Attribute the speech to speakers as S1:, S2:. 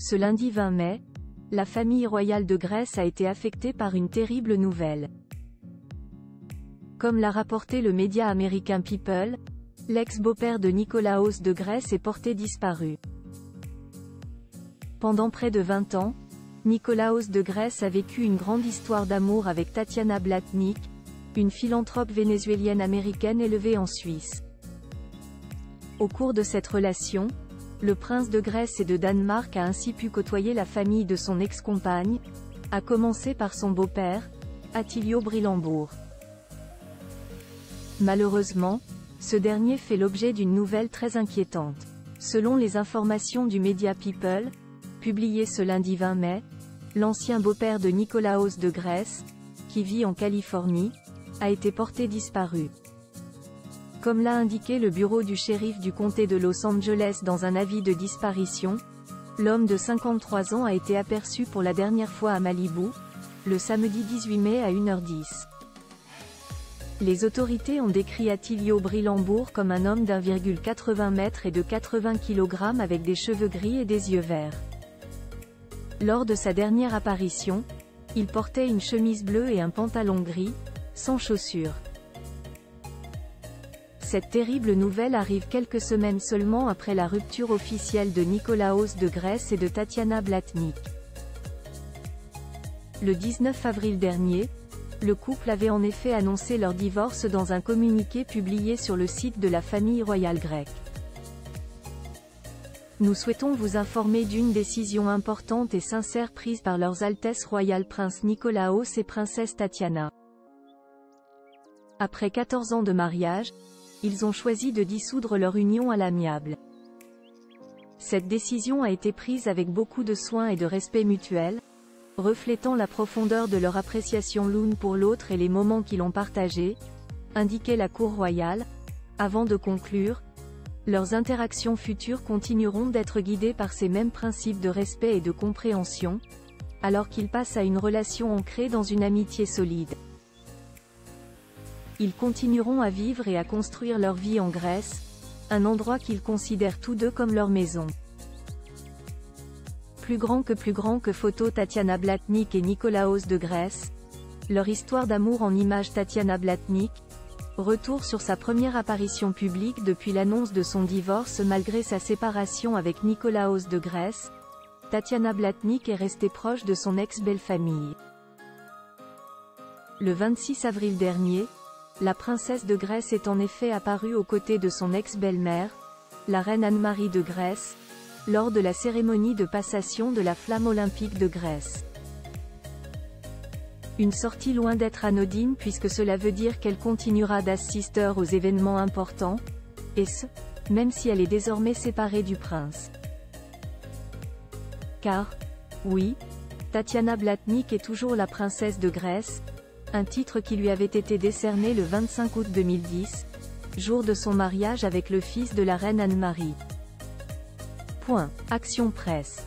S1: Ce lundi 20 mai, la famille royale de Grèce a été affectée par une terrible nouvelle. Comme l'a rapporté le média américain People, l'ex-beau-père de Nikolaos de Grèce est porté disparu. Pendant près de 20 ans, Nikolaos de Grèce a vécu une grande histoire d'amour avec Tatiana Blatnik, une philanthrope vénézuélienne américaine élevée en Suisse. Au cours de cette relation, le prince de Grèce et de Danemark a ainsi pu côtoyer la famille de son ex-compagne, à commencer par son beau-père, Attilio Brillembourg. Malheureusement, ce dernier fait l'objet d'une nouvelle très inquiétante. Selon les informations du média People, publiées ce lundi 20 mai, l'ancien beau-père de Nikolaos de Grèce, qui vit en Californie, a été porté disparu. Comme l'a indiqué le bureau du shérif du comté de Los Angeles dans un avis de disparition, l'homme de 53 ans a été aperçu pour la dernière fois à Malibu, le samedi 18 mai à 1h10. Les autorités ont décrit Attilio Brillembourg comme un homme d'1,80 m et de 80 kg avec des cheveux gris et des yeux verts. Lors de sa dernière apparition, il portait une chemise bleue et un pantalon gris, sans chaussures. Cette terrible nouvelle arrive quelques semaines seulement après la rupture officielle de Nikolaos de Grèce et de Tatiana Blatnik. Le 19 avril dernier, le couple avait en effet annoncé leur divorce dans un communiqué publié sur le site de la famille royale grecque. Nous souhaitons vous informer d'une décision importante et sincère prise par leurs Altesses royales Prince Nikolaos et Princesse Tatiana. Après 14 ans de mariage, ils ont choisi de dissoudre leur union à l'amiable. Cette décision a été prise avec beaucoup de soin et de respect mutuel, reflétant la profondeur de leur appréciation l'une pour l'autre et les moments qu'ils ont partagés, indiquait la cour royale, avant de conclure, leurs interactions futures continueront d'être guidées par ces mêmes principes de respect et de compréhension, alors qu'ils passent à une relation ancrée dans une amitié solide. Ils continueront à vivre et à construire leur vie en Grèce, un endroit qu'ils considèrent tous deux comme leur maison. Plus grand que photo Tatiana Blatnik et Nikolaos de Grèce, leur histoire d'amour en images Tatiana Blatnik, retour sur sa première apparition publique depuis l'annonce de son divorce malgré sa séparation avec Nikolaos de Grèce, Tatiana Blatnik est restée proche de son ex-belle-famille. Le 26 avril dernier, la princesse de Grèce est en effet apparue aux côtés de son ex-belle-mère, la reine Anne-Marie de Grèce, lors de la cérémonie de passation de la flamme olympique de Grèce. Une sortie loin d'être anodine puisque cela veut dire qu'elle continuera d'assister aux événements importants, et ce, même si elle est désormais séparée du prince. Car, oui, Tatiana Blatnik est toujours la princesse de Grèce, un titre qui lui avait été décerné le 25 août 2010, jour de son mariage avec le fils de la reine Anne-Marie. Action Presse.